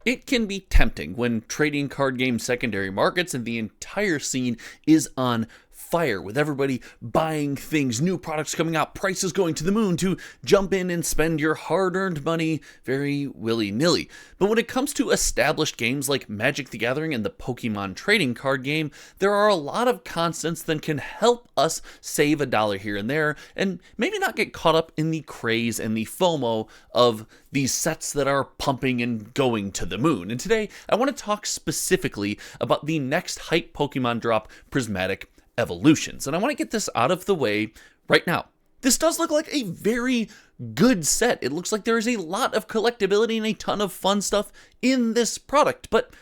It can be tempting when trading card game secondary markets and the entire scene is on fire with everybody buying things, new products coming out, prices going to the moon, to jump in and spend your hard-earned money very willy-nilly. But when it comes to established games like Magic the Gathering and the Pokemon trading card game, there are a lot of constants that can help us save a dollar here and there and maybe not get caught up in the craze and the FOMO of these sets that are pumping and going to the moon. And today, I want to talk specifically about the next hype Pokemon drop, Prismatic Evolutions. And I want to get this out of the way right now. This does look like a very good set. It looks like there is a lot of collectability and a ton of fun stuff in this product, but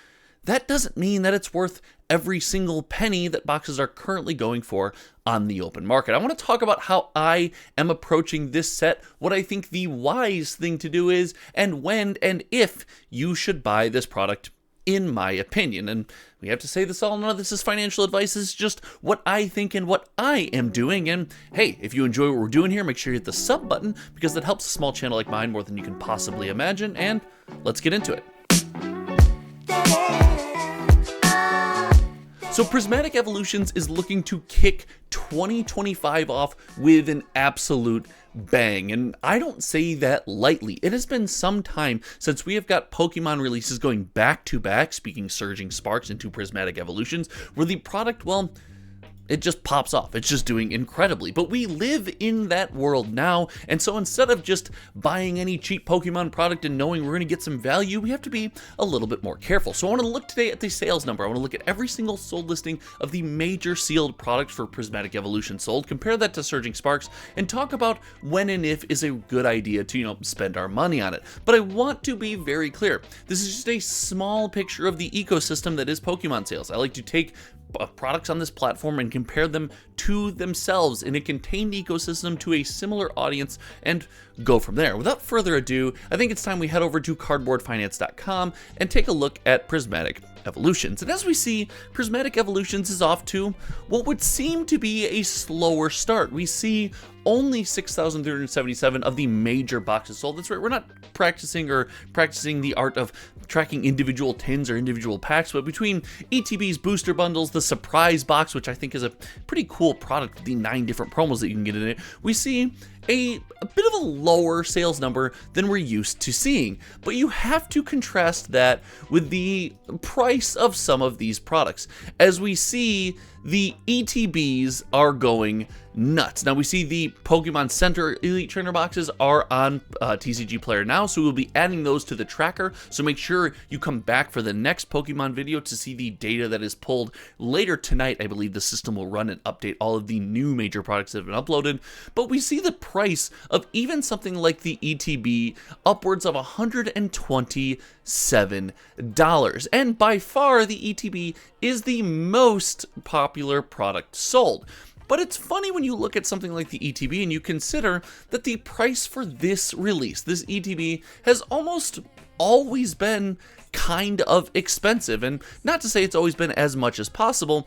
that doesn't mean that it's worth every single penny that boxes are currently going for on the open market. I want to talk about how I am approaching this set, what I think the wise thing to do is, and when and if you should buy this product, in my opinion. And we have to say this all, none of this is financial advice, this is just what I think and what I am doing. And hey, if you enjoy what we're doing here, make sure you hit the sub button, because that helps a small channel like mine more than you can possibly imagine. And let's get into it. So Prismatic Evolutions is looking to kick 2025 off with an absolute bang, and I don't say that lightly. It has been some time since we have got Pokemon releases going back to back, speaking Surging Sparks into Prismatic Evolutions, where the product, well, it just pops off. It's just doing incredibly. But we live in that world now, and so instead of just buying any cheap Pokemon product and knowing we're going to get some value, we have to be a little bit more careful. So I want to look today at the sales number. I want to look at every single sold listing of the major sealed products for Prismatic Evolution sold, compare that to Surging Sparks, and talk about when and if is a good idea to, spend our money on it. But I want to be very clear. This is just a small picture of the ecosystem that is Pokemon sales. I like to take products on this platform and compare them to themselves in a contained ecosystem to a similar audience and go from there. Without further ado, I think it's time we head over to cardboardfinance.com and take a look at Prismatic Evolutions. And as we see, Prismatic Evolutions is off to what would seem to be a slower start. We see only 6,377 of the major boxes sold. That's right, we're not practicing the art of tracking individual tins or individual packs, but between ETB's booster bundles, the surprise box, which I think is a pretty cool product with the 9 different promos that you can get in it, we see a bit of a lower sales number than we're used to seeing. But you have to contrast that with the price of some of these products. As we see, the ETBs are going nuts. Now we see the Pokemon Center Elite Trainer boxes are on TCG Player now, so we'll be adding those to the tracker. So make sure you come back for the next Pokemon video to see the data that is pulled later tonight. I believe the system will run and update all of the new major products that have been uploaded. But we see the price of even something like the ETB upwards of $127. And by far, the ETB is the most popular product sold. But it's funny when you look at something like the ETB and you consider that the price for this release, this ETB, has almost always been kind of expensive. And not to say it's always been as much as possible,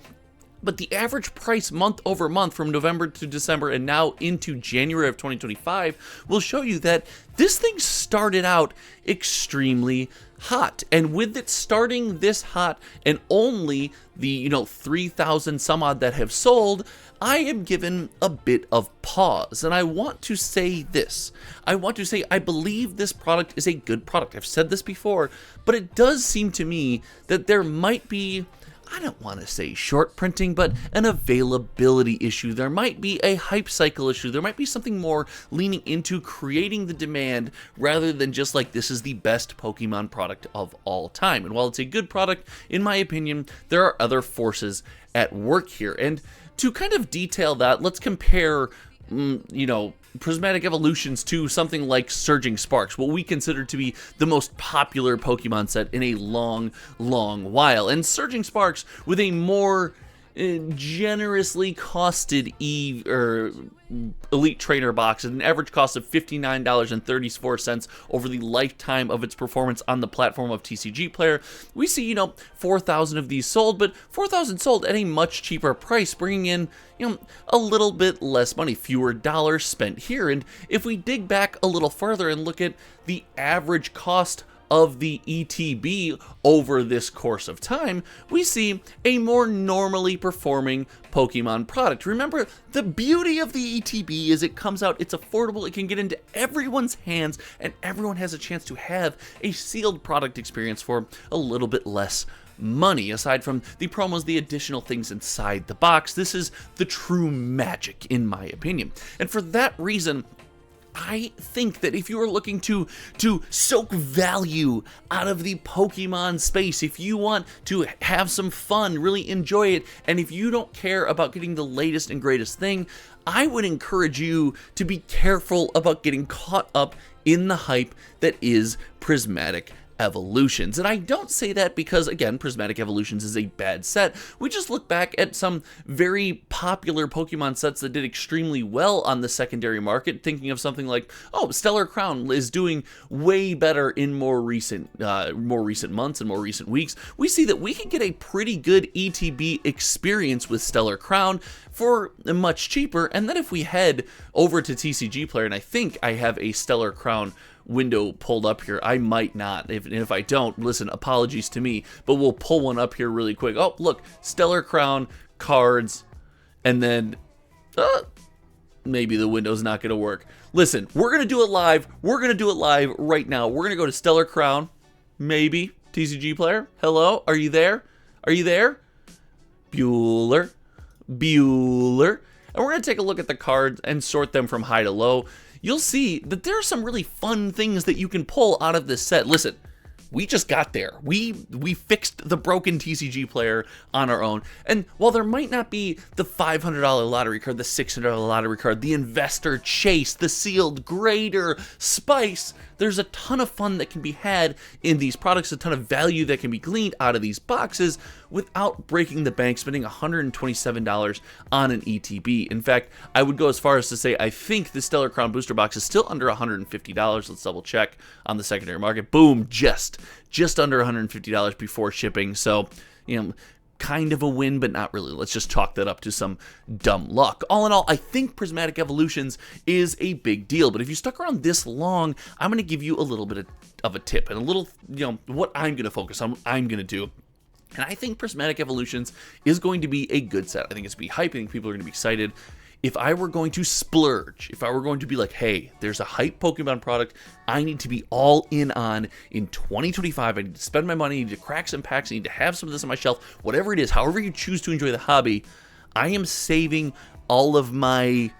but the average price month over month from November to December and now into January of 2025 will show you that this thing started out extremely hot. And with it starting this hot and only the 3,000 some odd that have sold, I am given a bit of pause. And I want to say this. I believe this product is a good product. I've said this before, but it does seem to me that there might be, I don't want to say short printing, but an availability issue. There might be a hype cycle issue. There might be something more leaning into creating the demand rather than just like this is the best Pokemon product of all time. And while it's a good product, in my opinion, there are other forces at work here. And to kind of detail that, let's compare Prismatic Evolutions to something like Surging Sparks, what we consider to be the most popular Pokemon set in a long, long while. And Surging Sparks with a more generously costed Elite Trainer box at an average cost of $59.34 over the lifetime of its performance on the platform of TCG Player. We see, 4,000 of these sold, but 4,000 sold at a much cheaper price, bringing in, a little bit less money, fewer dollars spent here. And if we dig back a little further and look at the average cost of the ETB over this course of time, we see a more normally performing Pokemon product. Remember, the beauty of the ETB is it comes out, it's affordable, it can get into everyone's hands, and everyone has a chance to have a sealed product experience for a little bit less money. Aside from the promos, the additional things inside the box, this is the true magic, in my opinion. And for that reason, I think that if you are looking to soak value out of the Pokemon space, if you want to have some fun, really enjoy it, and if you don't care about getting the latest and greatest thing, I would encourage you to be careful about getting caught up in the hype that is Prismatic Evolutions. And I don't say that because, again, Prismatic Evolutions is a bad set. We just look back at some very popular Pokemon sets that did extremely well on the secondary market, thinking of something like, oh, Stellar Crown is doing way better in more recent months and more recent weeks. We see that we can get a pretty good ETB experience with Stellar Crown for much cheaper. And then if we head over to TCG Player, and I think I have a Stellar Crown window pulled up here. I might not. If I don't, listen, apologies to me, but we'll pull one up here really quick. Oh, look, Stellar Crown, cards, and then maybe the window's not going to work. Listen, we're going to do it live. We're going to do it live right now. We're going to go to Stellar Crown, maybe. TCG Player, hello, are you there? Are you there? Bueller. And we're going to take a look at the cards and sort them from high to low. You'll see that there are some really fun things that you can pull out of this set. Listen, we just got there. We fixed the broken TCG Player on our own. And while there might not be the $500 lottery card, the $600 lottery card, the Investor Chase, the Sealed Grader, Spice, there's a ton of fun that can be had in these products, a ton of value that can be gleaned out of these boxes without breaking the bank, spending $127 on an ETB. In fact, I would go as far as to say I think the Stellar Crown booster box is still under $150. Let's double check on the secondary market. Boom, just under $150 before shipping. So, you know, kind of a win, but not really. Let's just chalk that up to some dumb luck. All in all, I think Prismatic Evolutions is a big deal, but if you stuck around this long, I'm going to give you a little bit of a tip and a little, you know, what I'm going to focus on, what I'm going to do. And I think Prismatic Evolutions is going to be a good set. I think it's going to be hype. I think people are going to be excited. If I were going to splurge, if I were going to be like, hey, there's a hype Pokemon product I need to be all in on in 2025, I need to spend my money, I need to crack some packs, I need to have some of this on my shelf, whatever it is, however you choose to enjoy the hobby, I am saving all of my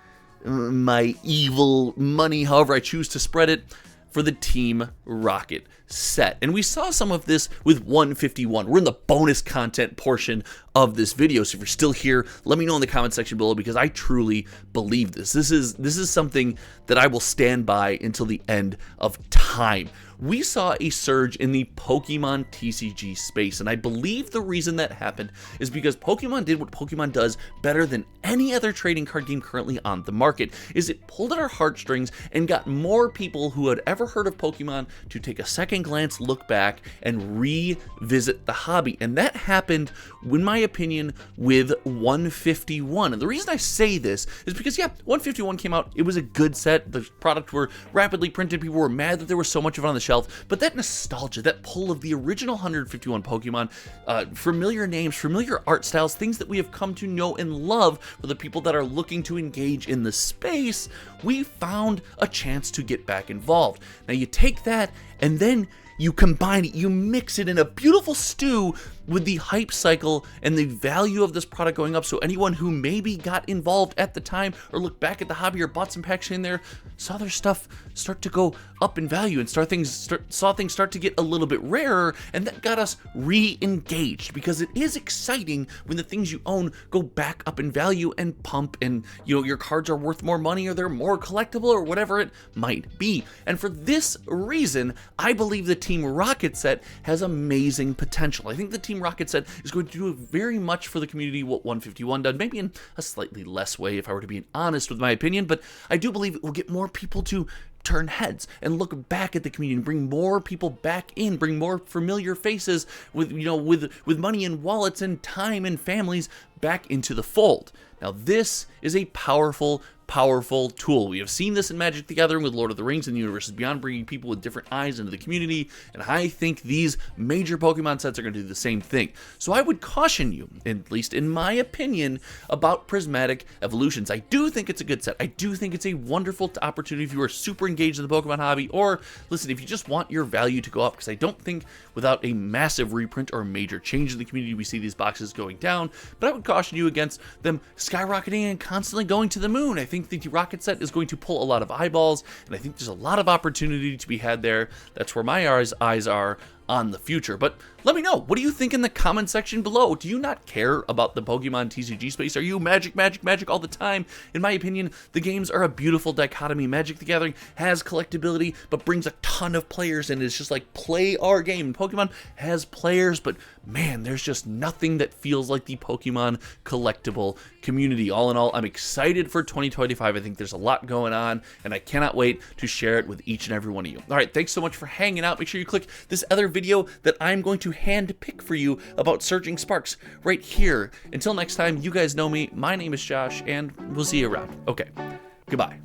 evil money, however I choose to spread it, for the Team Rocket set. And we saw some of this with 151. We're in the bonus content portion of this video, so if you're still here, let me know in the comment section below, because I truly believe this. This is something that I will stand by until the end of time. We saw a surge in the Pokemon TCG space, and I believe the reason that happened is because Pokemon did what Pokemon does better than any other trading card game currently on the market, is it pulled at our heartstrings and got more people who had ever heard of Pokemon to take a second glance, look back, and revisit the hobby. And that happened, in my opinion, with 151. And the reason I say this is because, yeah, 151 came out, it was a good set, the product were rapidly printed, people were mad that there was so much of it on the shelf, but that nostalgia, that pull of the original 151 Pokemon, familiar names, familiar art styles, things that we have come to know and love for the people that are looking to engage in the space, we found a chance to get back involved. Now you take that and then you combine it, you mix it in a beautiful stew with the hype cycle and the value of this product going up, so anyone who maybe got involved at the time or looked back at the hobby or bought some packs in there saw their stuff start to go up in value and saw things start to get a little bit rarer, and that got us re-engaged, because it is exciting when the things you own go back up in value and pump, and you know your cards are worth more money or they're more collectible or whatever it might be. And for this reason, I believe the Team Rocket set has amazing potential. I think the Team Rocket set is going to do very much for the community what 151 did, maybe in a slightly less way if I were to be honest with my opinion, but I do believe it will get more people to turn heads and look back at the community and bring more people back in, bring more familiar faces with, you know, with money and wallets and time and families back into the fold. Now this is a powerful powerful tool. We have seen this in Magic the Gathering with Lord of the Rings and Universes Beyond, bringing people with different eyes into the community, and I think these major Pokemon sets are going to do the same thing. So I would caution you, at least in my opinion, about Prismatic Evolutions. I do think it's a good set. I do think it's a wonderful opportunity if you are super engaged in the Pokemon hobby, or listen, if you just want your value to go up, because I don't think without a massive reprint or a major change in the community we see these boxes going down, but I would caution you against them skyrocketing and constantly going to the moon. I think the Rocket set is going to pull a lot of eyeballs, and I think there's a lot of opportunity to be had there. That's where my eyes are on the future. But let me know, what do you think in the comment section below? Do you not care about the Pokemon TCG space? Are you Magic, Magic, Magic all the time? In my opinion, the games are a beautiful dichotomy. Magic the Gathering has collectability, but brings a ton of players, and it's just like, play our game. And Pokemon has players, but man, there's just nothing that feels like the Pokemon collectible community. All in all, I'm excited for 2025. I think there's a lot going on, and I cannot wait to share it with each and every one of you. All right, thanks so much for hanging out. Make sure you click this other video that I'm going to hand pick for you about Surging Sparks right here. Until next time, you guys know me. My name is Josh, and we'll see you around. Okay, goodbye.